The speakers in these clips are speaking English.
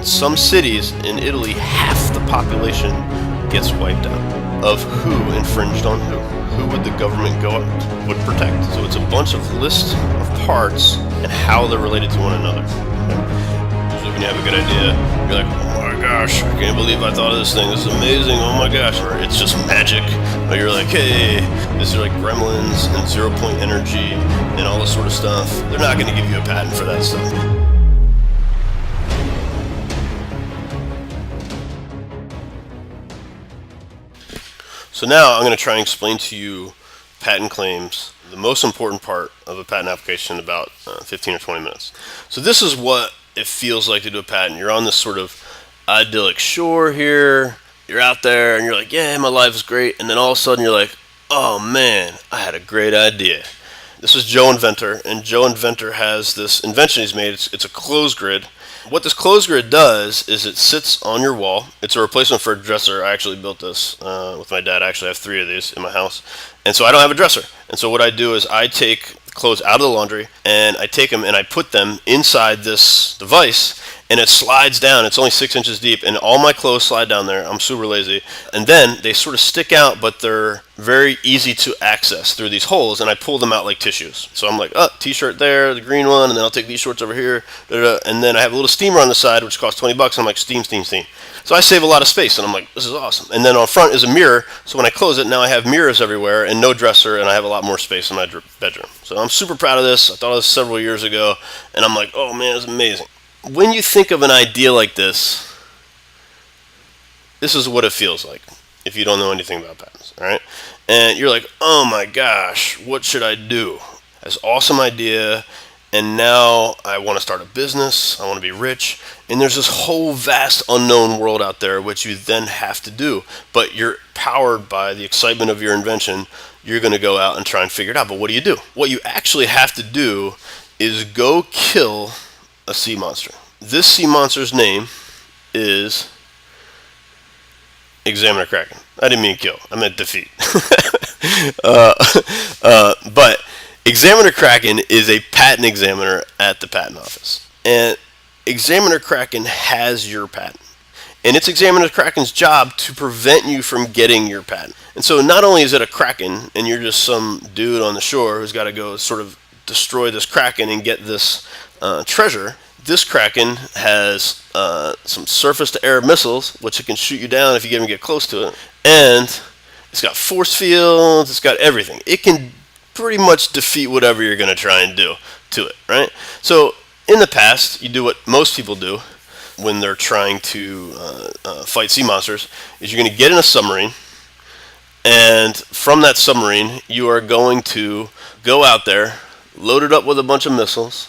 some cities in Italy, half the population gets wiped out. Of who infringed on who? Who would the government go out would protect? So it's a bunch of lists of parts and how they're related to one another. Usually when you have a good idea, you're like, oh my gosh, I can't believe I thought of this thing. This is amazing. Oh my gosh. Or it's just magic. Or you're like, hey, this is like gremlins and 0-point energy and all this sort of stuff. They're not going to give you a patent for that stuff. So now I'm going to try and explain to you patent claims, the most important part of a patent application in about 15 or 20 minutes. So this is what it feels like to do a patent. You're on this sort of idyllic shore here. You're out there and you're like, yeah, my life is great. And then all of a sudden you're like, oh man, I had a great idea. This is Joe Inventor, and Joe Inventor has this invention he's made. It's a closed grid. What this closed grid does is it sits on your wall. It's a replacement for a dresser. I actually built this with my dad. I actually have 3 of these in my house. And so I don't have a dresser. And so what I do is I take clothes out of the laundry, and I take them and I put them inside this device, and it slides down. It's only 6 inches deep, and all my clothes slide down there. I'm super lazy. And then they sort of stick out, but they're very easy to access through these holes, and I pull them out like tissues. So I'm like, oh, t-shirt there, the green one, and then I'll take these shorts over here, and then I have a little steamer on the side, which costs $20, and I'm like, steam, steam, steam. So I save a lot of space, and I'm like, this is awesome. And then on front is a mirror, so when I close it, now I have mirrors everywhere and no dresser, and I have a lot more space in my bedroom. So I'm super proud of this. I thought of this several years ago, and I'm like, oh man, it's amazing. When you think of an idea like this is what it feels like if you don't know anything about patents, all right? And you're like, oh my gosh, what should I do? This awesome idea, and now I want to start a business, I want to be rich, and there's this whole vast unknown world out there which you then have to do, but you're powered by the excitement of your invention. You're going to go out and try and figure it out, but what do you do? What you actually have to do is go kill a sea monster. This sea monster's name is Examiner Kraken. I didn't mean kill. I meant defeat. But Examiner Kraken is a patent examiner at the patent office. And Examiner Kraken has your patent. And it's Examiner Kraken's job to prevent you from getting your patent. And so not only is it a Kraken, and you're just some dude on the shore who's got to go sort of destroy this Kraken and get this treasure. This Kraken has some surface-to-air missiles, which it can shoot you down if you even get close to it. And it's got force fields. It's got everything. It can pretty much defeat whatever you're going to try and do to it, right? So in the past, you do what most people do when they're trying to fight sea monsters, is you're going to get in a submarine, and from that submarine, you are going to go out there, load it up with a bunch of missiles,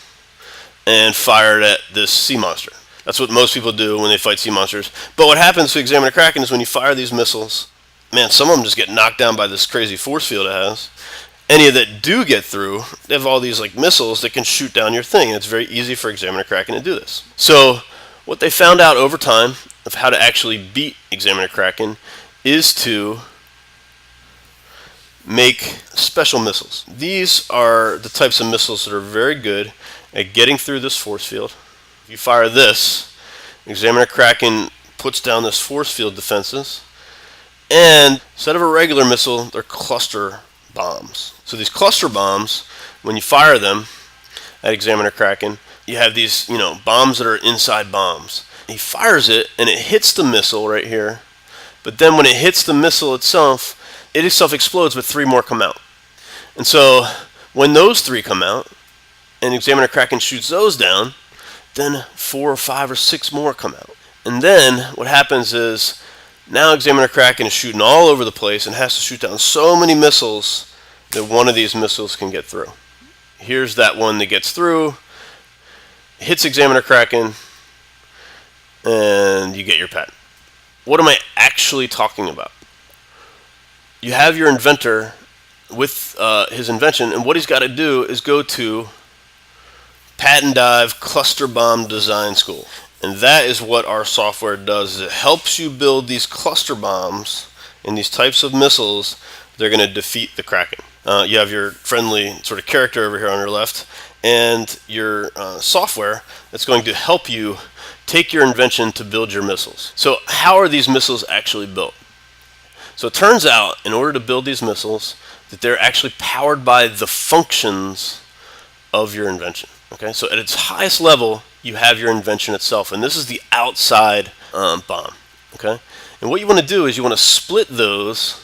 and fire it at this sea monster. That's what most people do when they fight sea monsters. But what happens to Examiner Kraken is when you fire these missiles, man, some of them just get knocked down by this crazy force field it has. Any that do get through, they have all these like missiles that can shoot down your thing, and it's very easy for Examiner Kraken to do this. So what they found out over time of how to actually beat Examiner Kraken is to make special missiles. These are the types of missiles that are very good at getting through this force field. If you fire this, Examiner Kraken puts down this force field defenses, and instead of a regular missile, they're cluster bombs. So these cluster bombs, when you fire them at Examiner Kraken, you have these, bombs that are inside bombs. He fires it, and it hits the missile right here, but then when it hits the missile itself, it itself explodes, but 3 more come out. And so when those 3 come out, and Examiner Kraken shoots those down, then 4 or 5 or 6 more come out. And then what happens is now Examiner Kraken is shooting all over the place and has to shoot down so many missiles that one of these missiles can get through. Here's that one that gets through, hits Examiner Kraken, and you get your patent. What am I actually talking about? You have your inventor with his invention, and what he's got to do is go to Patent Dive Cluster Bomb Design School. And that is what our software does. It helps you build these cluster bombs and these types of missiles. They're going to defeat the Kraken. You have your friendly sort of character over here on your left, and your software that's going to help you take your invention to build your missiles. So how are these missiles actually built? So it turns out, in order to build these missiles, that they're actually powered by the functions of your invention. Okay, so at its highest level, you have your invention itself, and this is the outside bomb. Okay, and what you want to do is you want to split those,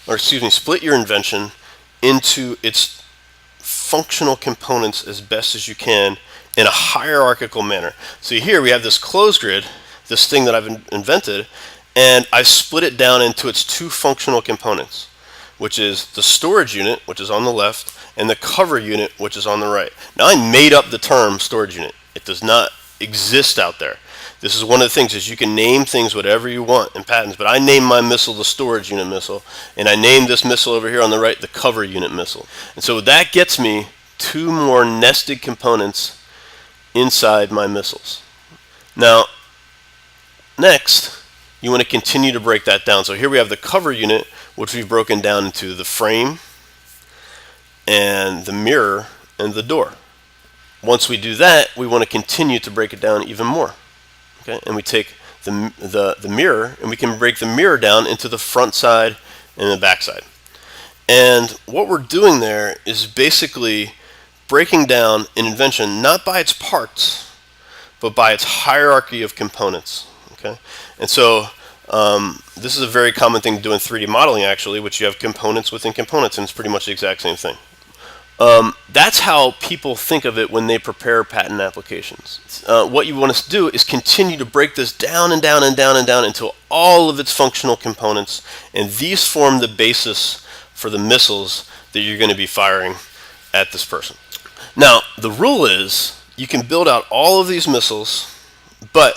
or excuse me, split your invention into its functional components as best as you can in a hierarchical manner. So here we have this closed grid, this thing that I've invented, and I split it down into its two functional components, which is the storage unit, which is on the left, and the cover unit, which is on the right. Now I made up the term storage unit. It does not exist out there. This is one of the things, is you can name things whatever you want in patents, but I named my missile the storage unit missile, and I named this missile over here on the right the cover unit missile. And so that gets me two more nested components inside my missiles. Now, next, you want to continue to break that down. So here we have the cover unit, which we've broken down into the frame and the mirror and the door. Once we do that, we want to continue to break it down even more. Okay, and we take the mirror, and we can break the mirror down into the front side and the back side. And what we're doing there is basically breaking down an invention not by its parts, but by its hierarchy of components. Okay, and so this is a very common thing to do in 3D modeling, actually, which you have components within components, and it's pretty much the exact same thing. That's how people think of it when they prepare patent applications. What you want us to do is continue to break this down and down and down and down until all of its functional components, and these form the basis for the missiles that you're going to be firing at this person. Now, the rule is you can build out all of these missiles, but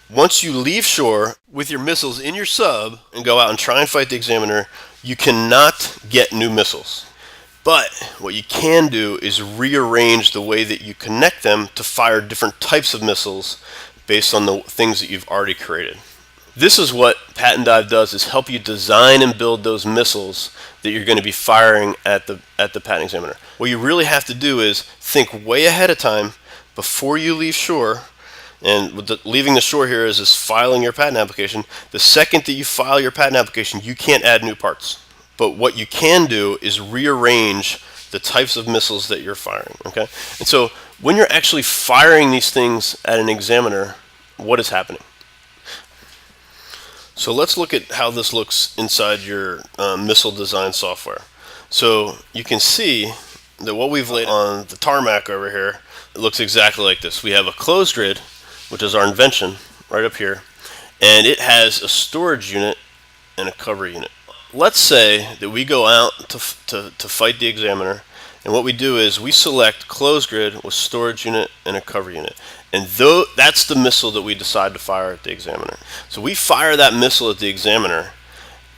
once you leave shore with your missiles in your sub and go out and try and fight the examiner, you cannot get new missiles. But what you can do is rearrange the way that you connect them to fire different types of missiles based on the things that you've already created. This is what Patent Dive does, is help you design and build those missiles that you're going to be firing at the patent examiner. What you really have to do is think way ahead of time before you leave shore. And with leaving the shore here is filing your patent application. The second that you file your patent application, you can't add new parts. But what you can do is rearrange the types of missiles that you're firing. Okay? And so when you're actually firing these things at an examiner, what is happening? So let's look at how this looks inside your missile design software. So you can see that what we've laid on the tarmac over here, it looks exactly like this. We have a closed grid, which is our invention, right up here, and it has a storage unit and a cover unit. Let's say that we go out to fight the examiner, and what we do is we select closed grid with storage unit and a cover unit, and that's the missile that we decide to fire at the examiner. So we fire that missile at the examiner,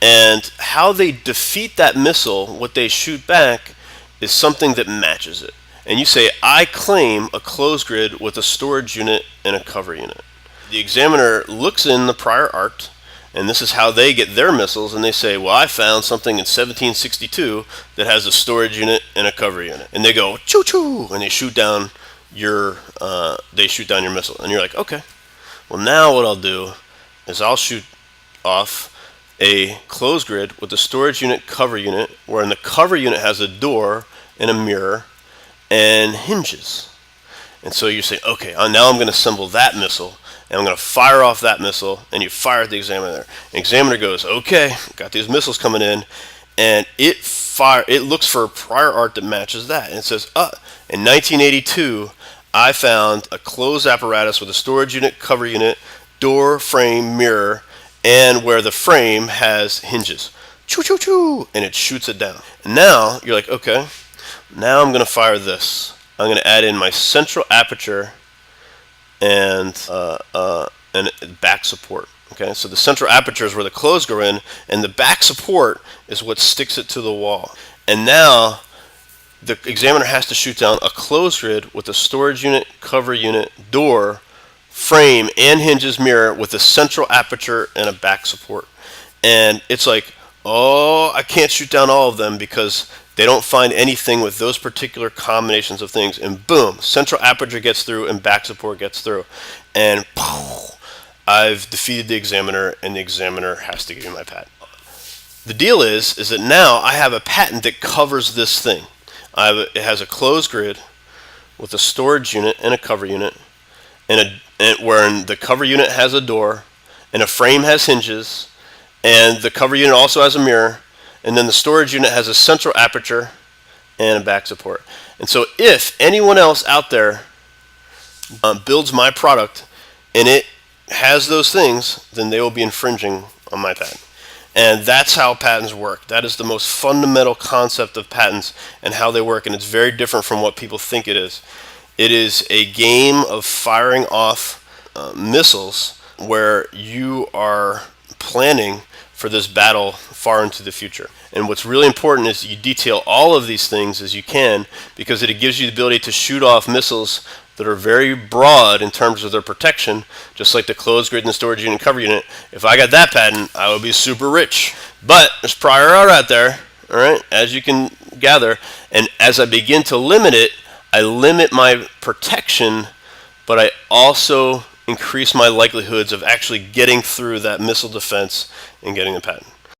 and how they defeat that missile, what they shoot back, is something that matches it. And you say, I claim a closed grid with a storage unit and a cover unit. The examiner looks in the prior art, and this is how they get their missiles, and they say, well, I found something in 1762 that has a storage unit and a cover unit. And they go, choo choo, and they shoot down your missile. And you're like, okay, well, now what I'll do is I'll shoot off a closed grid with a storage unit, cover unit, where in the cover unit has a door and a mirror and hinges. And so you say, okay, now I'm going to assemble that missile, and I'm going to fire off that missile, and you fire at the examiner there. The examiner goes, okay, got these missiles coming in, and it looks for a prior art that matches that. And it says, in 1982, I found a closed apparatus with a storage unit, cover unit, door, frame, mirror, and where the frame has hinges. Choo choo choo, and it shoots it down. And now you're like, okay, now I'm going to fire this. I'm going to add in my central aperture and back support. Okay, so the central aperture is where the clothes go in, and the back support is what sticks it to the wall. And now the examiner has to shoot down a closed grid with a storage unit, cover unit, door, frame, and hinges, mirror with a central aperture and a back support. And it's like, oh, I can't shoot down all of them because They don't find anything with those particular combinations of things, and boom, central aperture gets through and back support gets through, and I've defeated the examiner, and the examiner has to give me my patent. The deal is that now I have a patent that covers this thing. It has a closed grid with a storage unit and a cover unit, and wherein the cover unit has a door, and a frame has hinges, and the cover unit also has a mirror, and then the storage unit has a central aperture and a back support. And so if anyone else out there builds my product and it has those things, then they will be infringing on my patent. And that's how patents work. That is the most fundamental concept of patents and how they work, and it's very different from what people think it is. It is a game of firing off missiles where you are planning for this battle far into the future. And what's really important is you detail all of these things as you can, because it gives you the ability to shoot off missiles that are very broad in terms of their protection, just like the closed grid and the storage unit and cover unit. If I got that patent, I would be super rich. But there's prior art out there, all right, as you can gather, and as I begin to limit it, I limit my protection, but I also increase my likelihoods of actually getting through that missile defense and getting the patent.